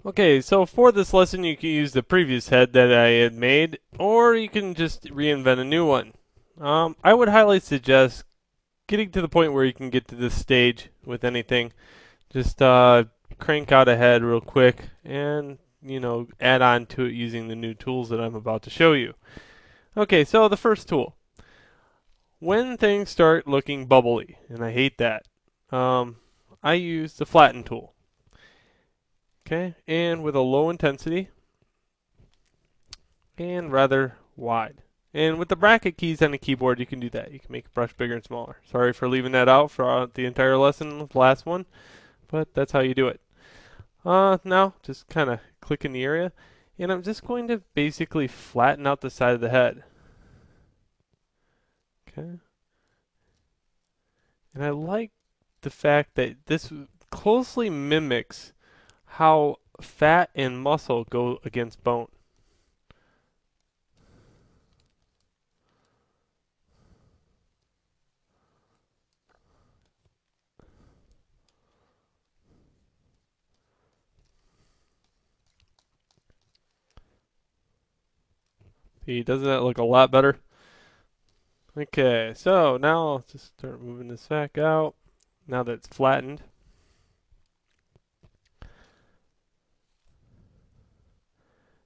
Okay, so for this lesson you can use the previous head that I had made, or you can just reinvent a new one. I would highly suggest getting to the point where you can get to this stage with anything. Just crank out a head real quick and, add on to it using the new tools that I'm about to show you. Okay, so the first tool. When things start looking bubbly, and I hate that, I use the flatten tool. Okay, and with a low intensity, and rather wide. And with the bracket keys on the keyboard, you can do that. You can make a brush bigger and smaller. Sorry for leaving that out for the entire lesson, the last one, but that's how you do it. Now, just kind of click in the area, and I'm just going to basically flatten out the side of the head. Okay. And I like the fact that this closely mimics how fat and muscle go against bone. See, doesn't that look a lot better? Okay, so now I'll just start moving this back out. Now that it's flattened.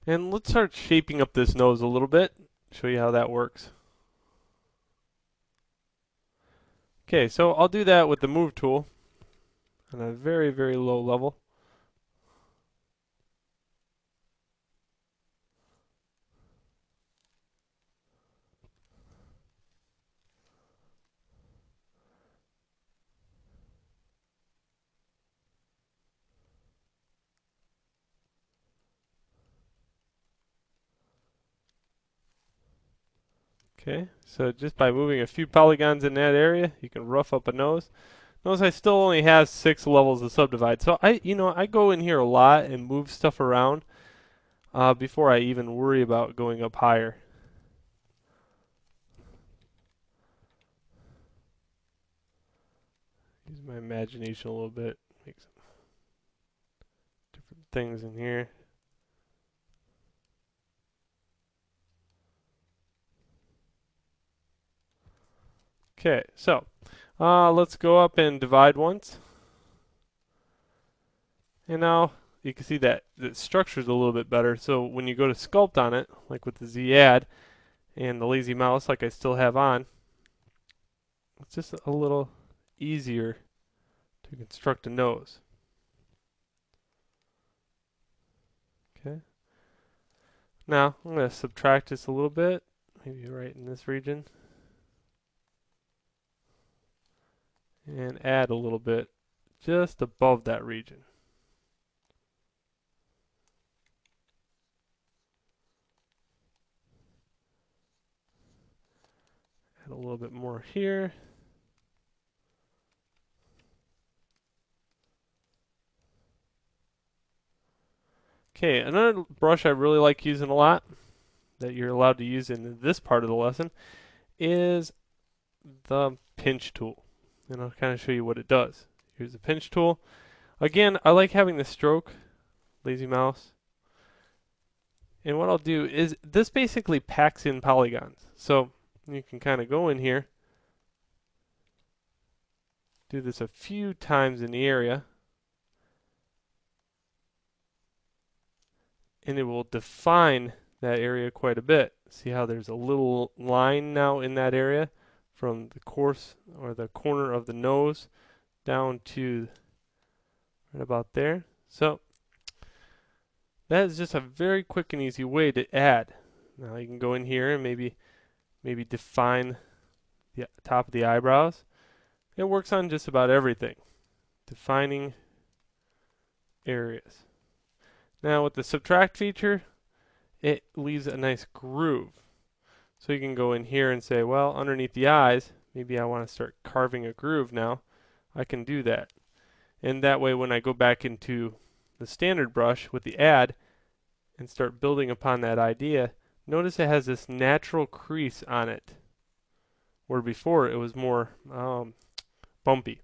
And let's start shaping up this nose a little bit. Show you how that works. Okay, so I'll do that with the move tool on a very, very low level. Okay, so just by moving a few polygons in that area, you can rough up a nose. Notice I still only have 6 levels of subdivide. So I go in here a lot and move stuff around before I even worry about going up higher. Use my imagination a little bit. Make some different things in here. Okay, so let's go up and divide once. And now you can see that the structure is a little bit better. So when you go to sculpt on it, like with the Z add and the lazy mouse, like I still have on, it's just a little easier to construct a nose. Okay. Now I'm going to subtract this a little bit, maybe right in this region, and add a little bit just above that region. Add a little bit more here. Okay, another brush I really like using a lot that you're allowed to use in this part of the lesson is the pinch tool. And I'll kind of show you what it does. Here's the pinch tool. Again, I like having the stroke, lazy mouse. And what I'll do is this basically packs in polygons. So you can kind of go in here, do this a few times in the area, and it will define that area quite a bit. See how there's a little line now in that area from the course or the corner of the nose down to right about there. So that is just a very quick and easy way to add. Now you can go in here and maybe define the top of the eyebrows. It works on just about everything. Defining areas. Now with the subtract feature, it leaves a nice groove. So you can go in here and say, well, underneath the eyes, maybe I want to start carving a groove now. I can do that. And that way when I go back into the standard brush with the add and start building upon that idea, notice it has this natural crease on it, where before it was more bumpy.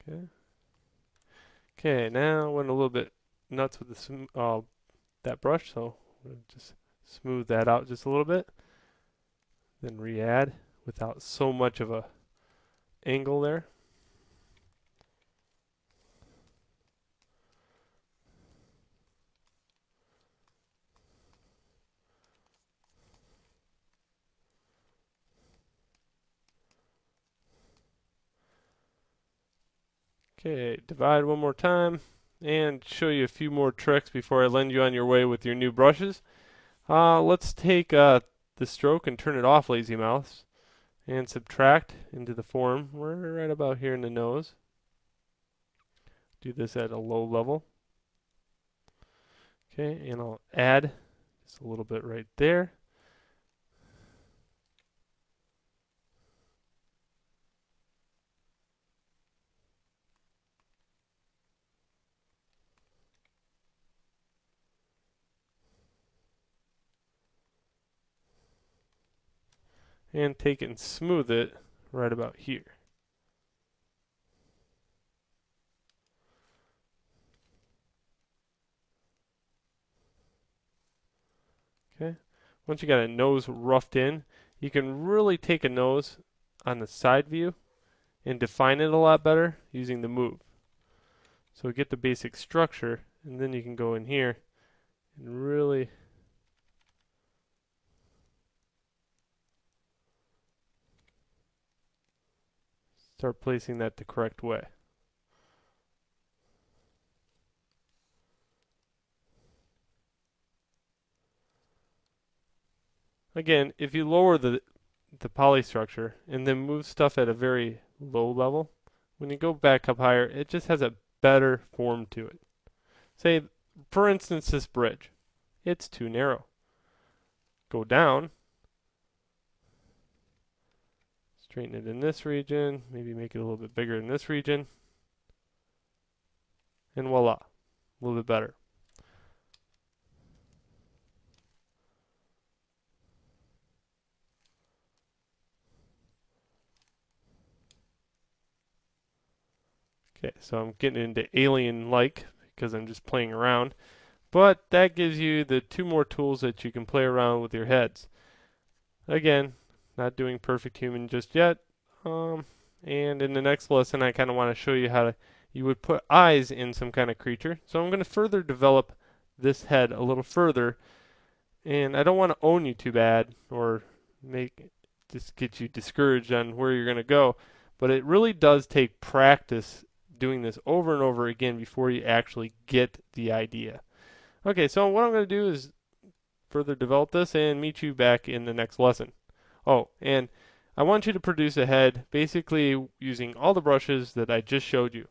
Okay. Okay, now I went a little bit nuts with that brush, so just smooth that out just a little bit, then re-add without so much of a angle there. Okay, divide one more time and show you a few more tricks before I lend you on your way with your new brushes. Let's take the stroke and turn it off, lazy mouse, and subtract into the form. We're right about here in the nose. Do this at a low level. Okay, and I'll add just a little bit right there. And take it and smooth it right about here. Okay. Once you got a nose roughed in, you can really take a nose on the side view and define it a lot better using the move. So get the basic structure, and then you can go in here and really start placing that the correct way. Again, if you lower the poly structure and then move stuff at a very low level, when you go back up higher, it just has a better form to it. Say, for instance, this bridge. It's too narrow. Go down, straighten it in this region, maybe make it a little bit bigger in this region, and voila, a little bit better. Okay, so I'm getting into alien-like because I'm just playing around. But that gives you the two more tools that you can play around with your heads. Again, not doing perfect human just yet. And in the next lesson, I kind of want to show you how you would put eyes in some kind of creature. So I'm going to further develop this head a little further. And I don't want to own you too bad or make just get you discouraged on where you're going to go. But it really does take practice doing this over and over again before you actually get the idea. Okay, so what I'm going to do is further develop this and meet you back in the next lesson. Oh, and I want you to produce a head basically using all the brushes that I just showed you.